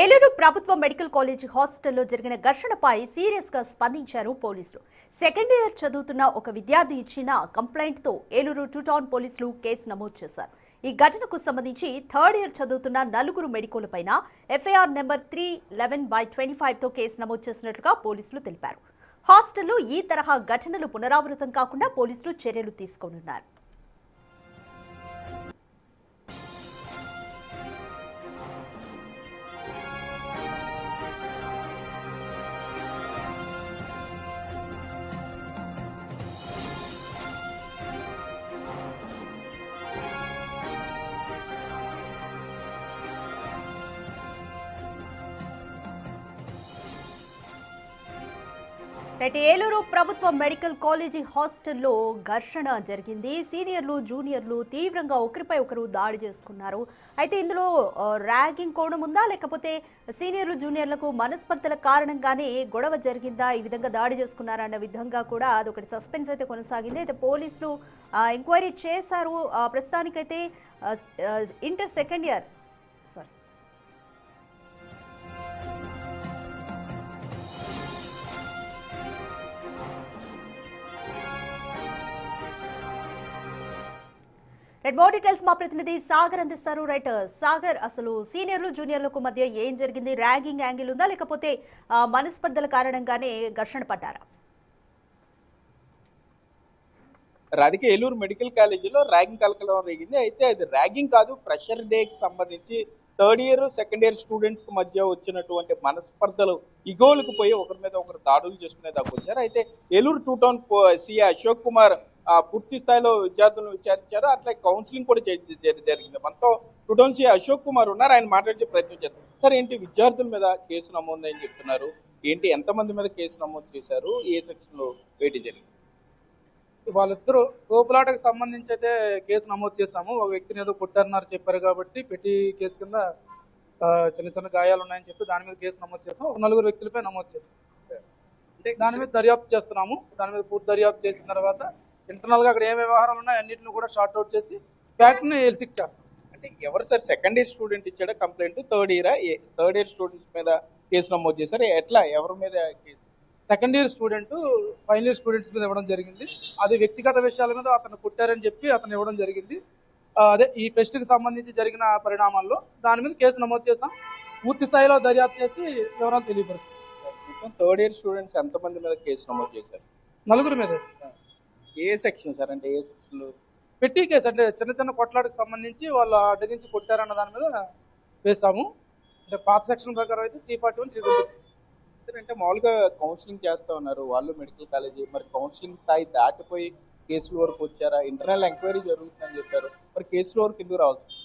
ఏలూరు ప్రభుత్వ medical college హాస్టల్లో జరిగిన ఘర్షణపై సీరియస్ గా స్పందించారు పోలీసులు. సెకండ్ ఇయర్ చదువుతున్న ఒక విద్యార్థి ఇచ్చిన కంప్లైంట్ తో ఏలూరు టూ టౌన్ పోలీసులు కేసు నమోదు చేశారు. ఈ ఘటనకు సంబంధించి థర్డ్ ఇయర్ చదువుతున్న నలుగురు మెడికోలపైన ఎఫ్ఐఆర్ నెంబర్ 311/25 తో కేసు నమోదు చేసినట్లుగా పోలీసులు తెలిపారు. హాస్టల్లో ఈ తరహా ఘటనలు పునరావృతం కాకుండా పోలీసులు చర్యలు తీసుకోనున్నారు. ఏలూరు ప్రభుత్వ మెడికల్ కాలేజీ హాస్టల్లో ఘర్షణ జరిగింది. సీనియర్లు జూనియర్లు తీవ్రంగా ఒకరిపై ఒకరు దాడి చేసుకున్నారు. అయితే ఇందులో ర్యాగింగ్ కోణం ఉందా, లేకపోతే సీనియర్లు జూనియర్లకు మనస్పర్ధల కారణంగానే గొడవ జరిగిందా, ఈ విధంగా దాడి చేసుకున్నారా అన్న విధంగా కూడా అదొకటి సస్పెన్స్ అయితే కొనసాగింది. అయితే పోలీసులు ఎంక్వైరీ చేశారు. ప్రస్తుతానికైతే inter second year more details మా ప్రతినిధి సాగర్ అందిస్తారు. రైట్ సాగర్, అసలు సీనియర్లు జూనియర్లకు మధ్య ఏం జరిగింది? ర్యాగింగ్ యాంగిల్ ఉందా, లేకపోతే మనస్పర్ధల కారణంగానే ఘర్షణ పడ్డారా? రాధిక, ఏలూరు మెడికల్ కాలేజీలో ర్యాగింగ్ కలకలం రేగింది. అయితే అది ర్యాగింగ్ కాదు, ఫ్రెషర్ డేకి సంబంధించి third year second year students కి మధ్య వచ్చినటువంటి మనస్పర్ధలు ఇగోలకు పోయి ఒకరి మీద ఒకరు దాడులు చేసుకునే దాకా వచ్చారు. అయితే Eluru two town CI Ashok Kumar పూర్తి స్థాయిలో విద్యార్థులను విచారించారు. అట్లా కౌన్సిలింగ్ కూడా జరిగింది. మనతో two town CI Ashok Kumar ఉన్నారు, ఆయన మాట్లాడే ప్రయత్నం చేస్తారు. సార్, ఏంటి విద్యార్థుల మీద కేసు నమోదు అని చెప్తున్నారు, ఏంటి ఎంతమంది మీద కేసు నమోదు చేశారు, ఏ సెక్షన్ లో వేటి జరిగింది? వాళ్ళిద్దరూ తోపులాటకు సంబంధించి అయితే కేసు నమోదు చేశాము. ఒక వ్యక్తిని ఏదో కొట్టారన్నారు చెప్పారు కాబట్టి పెట్టి కేసు కింద చిన్న చిన్న గాయాలు ఉన్నాయని చెప్పి దాని మీద కేసు నమోదు చేసాం. ఒక నలుగురు వ్యక్తులపై నమోదు చేసాం. అంటే దాని మీద దర్యాప్తు చేస్తున్నాము. దాని మీద పూర్తి దర్యాప్తు చేసిన తర్వాత ఇంటర్నల్ గా అక్కడ ఏ వ్యవహారాలు ఉన్నాయి అన్నింటిని కూడా షార్ట్ అవుట్ చేసి ఫ్యాక్ట్ ని ఎలిసిక్ చేస్తాం. అంటే ఎవరు సార్, సెకండ్ ఇయర్ స్టూడెంట్ ఇచ్చాడా కంప్లైంట్? థర్డ్ ఇయర్ స్టూడెంట్స్ మీద కేసు నమోదు చేశారు. ఎట్లా, ఎవరి మీద case? Second year student final year students మీద ఇవ్వడం జరిగింది. అది వ్యక్తిగత విషయాల మీద అతను కొట్టారని చెప్పి అతను ఇవ్వడం జరిగింది. అదే ఈ ఫెస్ట్ కి సంబంధించి జరిగిన పరిణామాల్లో దాని మీద కేసు నమోదు చేశాం. పూర్తి స్థాయిలో దర్యాప్తు చేసి వివరాలు తెలియపరుస్తాం. థర్డ్ ఇయర్ స్టూడెంట్స్ ఎంతమంది మీద కేసు నమోదు చేశారు? నలుగురు మీద. ఏ సెక్షన్ సార్? అంటే ఏ సెక్షన్ లో పెట్టి కేసు, అంటే చిన్న చిన్న కొట్లాటకు సంబంధించి వాళ్ళు అడ్డగించి కొట్టారన్న దాని మీద వేసాము. అంటే పాత సెక్షన్ ప్రకారం అయితే 341, 320. అంటే మామూలుగా కౌన్సిలింగ్ చేస్తా ఉన్నారు వాళ్ళు మెడికల్ కాలేజీ, మరి కౌన్సిలింగ్ స్థాయి దాటిపోయి కేసుల వరకు వచ్చారా? ఇంటర్నల్ ఎంక్వైరీ జరుగుతుందని చెప్పారు, మరి కేసుల వరకు ఎందుకు రావచ్చు?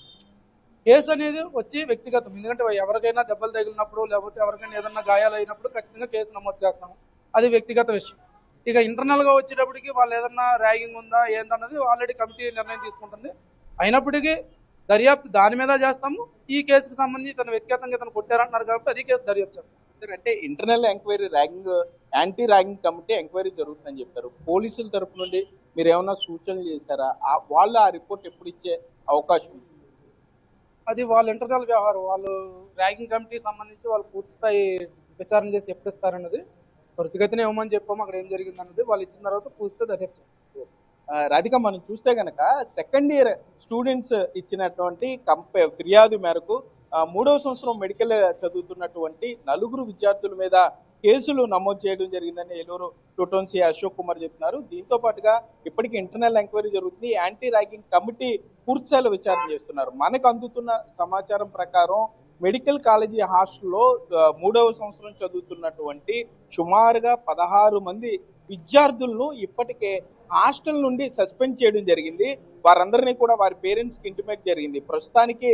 కేసు అనేది వచ్చి వ్యక్తిగతం. ఎందుకంటే ఎవరికైనా దెబ్బలు తగిలినప్పుడు లేకపోతే ఎవరికైనా ఏదైనా గాయాలు అయినప్పుడు ఖచ్చితంగా కేసు నమోదు చేస్తాము. అది వ్యక్తిగత విషయం. ఇక ఇంటర్నల్ గా వచ్చేటప్పటికి వాళ్ళు ఏదన్నా ర్యాగింగ్ ఉందా ఏంటన్నది ఆల్రెడీ కమిటీ నిర్ణయం తీసుకుంటుంది. అయినప్పటికీ దర్యాప్తు దాని మీద చేస్తాము. ఈ కేసుకు సంబంధించి తన వ్యక్తిగతంగా తను కొట్టారంటున్నారు కాబట్టి అది కేసు దర్యాప్తు చేస్తాం. అంటే internal enquiry, ragging anti ragging committee enquiry జరుగుతుందని చెప్పారు. పోలీసుల తరపు నుండి మీరు ఏమైనా సూచనలు చేశారా? వాళ్ళు ఆ రిపోర్ట్ ఎప్పుడు ఇచ్చే అవకాశం ఉంది? అది వాళ్ళ ఇంటర్నల్ వ్యవహారం. వాళ్ళు ర్యాగింగ్ కమిటీ సంబంధించి వాళ్ళు పూర్తి స్థాయి విచారణ చేసి ఎప్పుడు ఇస్తారన్నది త్వరితగతిన ఇవ్వమని చెప్పాము. అక్కడ ఏం జరిగింది అన్నది వాళ్ళు ఇచ్చిన తర్వాత పూర్తిగా దర్యాప్తు చేస్తారు. రాధిక, మనం చూస్తే గనక సెకండ్ ఇయర్ స్టూడెంట్స్ ఇచ్చినటువంటి ఫిర్యాదు మేరకు 3వ సంవత్సరం మెడికల్ చదువుతున్నటువంటి నలుగురు విద్యార్థుల మీద కేసులు నమోదు చేయడం జరిగిందని Eluru two town CI Ashok Kumar చెప్తున్నారు. దీంతో పాటుగా ఇప్పటికీ ఇంటర్నల్ ఎంక్వైరీ జరుగుతుంది. యాంటీ ర్యాగింగ్ కమిటీ పూర్తిస్థాయిలో విచారణ చేస్తున్నారు. మనకు అందుతున్న సమాచారం ప్రకారం మెడికల్ కాలేజీ హాస్టల్లో 3వ సంవత్సరం చదువుతున్నటువంటి సుమారుగా 16 మంది విద్యార్థులను ఇప్పటికే హాస్టల్ నుండి సస్పెండ్ చేయడం జరిగింది. వారందరినీ కూడా వారి పేరెంట్స్ కి ఇంటిమేట్ జరిగింది. ప్రస్తుతానికి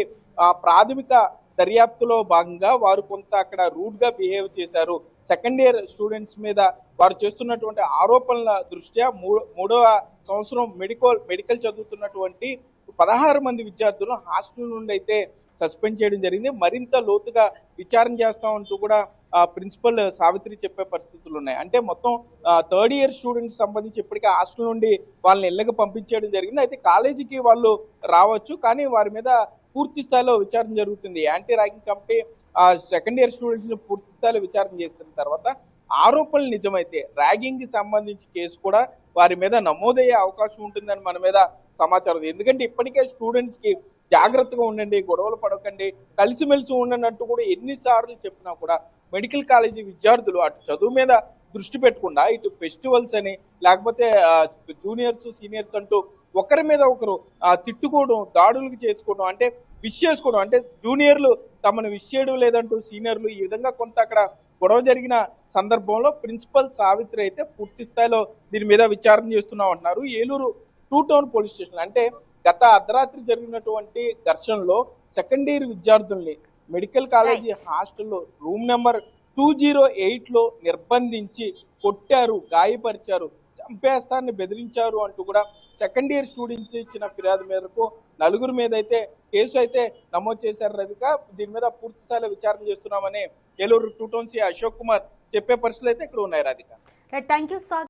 ప్రాథమిక దర్యాప్తులో భాగంగా వారు కొంత అక్కడ రూడ్ గా బిహేవ్ చేశారు. సెకండ్ ఇయర్ స్టూడెంట్స్ మీద వారు చేస్తున్నటువంటి ఆరోపణల దృష్ట్యా 3వ సంవత్సరం మెడికల్ చదువుతున్నటువంటి 16 మంది విద్యార్థులను హాస్టల్ నుండి అయితే సస్పెండ్ చేయడం జరిగింది. మరింత లోతుగా విచారణ చేస్తామంటూ కూడా ప్రిన్సిపల్ సావిత్రి చెప్పే పరిస్థితులు ఉన్నాయి. అంటే మొత్తం థర్డ్ ఇయర్ స్టూడెంట్స్ సంబంధించి ఇప్పటికే హాస్టల్ నుండి వాళ్ళని ఇళ్ళకి పంపించడం జరిగింది. అయితే కాలేజీకి వాళ్ళు రావచ్చు, కానీ వారి మీద పూర్తి స్థాయిలో విచారణ జరుగుతుంది. యాంటీ ర్యాగింగ్ కమిటీ ఆ సెకండ్ ఇయర్ స్టూడెంట్స్ ని పూర్తి స్థాయిలో విచారణ చేసిన తర్వాత ఆరోపణలు నిజమైతే ర్యాగింగ్ కి సంబంధించి కేసు కూడా వారి మీద నమోదయ్యే అవకాశం ఉంటుందని మన మీద సమాచారం ఉంది. ఎందుకంటే ఇప్పటికే స్టూడెంట్స్ కి జాగ్రత్తగా ఉండండి, గొడవలు పడకండి, కలిసిమెలిసి ఉండండి అంటూ కూడా ఎన్నిసార్లు చెప్పినా కూడా మెడికల్ కాలేజీ విద్యార్థులు అటు చదువు మీద దృష్టి పెట్టకుండా ఇటు ఫెస్టివల్స్ అని లేకపోతే జూనియర్స్ సీనియర్స్ అంటూ ఒకరి మీద ఒకరు తిట్టుకోవడం, దాడులకు చేసుకోవడం, అంటే విష్ చేసుకోవడం, అంటే జూనియర్లు తమను విష్ చేయడం లేదంటూ సీనియర్లు ఈ విధంగా కొంత అక్కడ గొడవ జరిగిన సందర్భంలో ప్రిన్సిపల్ సావిత్రి అయితే పూర్తి స్థాయిలో దీని మీద విచారణ చేస్తున్నాం అంటున్నారు. ఏలూరు 2 టౌన్ పోలీస్ స్టేషన్ అంటే గత అర్ధరాత్రి జరిగినటువంటి ఘర్షణలో సెకండ్ ఇయర్ విద్యార్థుల్ని మెడికల్ కాలేజీ హాస్టల్లో రూమ్ నెంబర్ 208 లో నిర్బంధించి కొట్టారు, గాయపరిచారు, చంపేస్తాన్ని బెదిరించారు అంటూ కూడా సెకండ్ ఇయర్ స్టూడెంట్స్ ఇచ్చిన ఫిర్యాదు మేరకు నలుగురు మీద అయితే కేసు అయితే నమోదు చేశారు రవిక. దీని మీద పూర్తి స్థాయిలో విచారణ చేస్తున్నామని ఏలూరు 2 టౌన్ సి అశోక్ కుమార్ చెప్పే పరిస్థితులు అయితే ఇక్కడ ఉన్నాయి రాధిక. Thank you sir.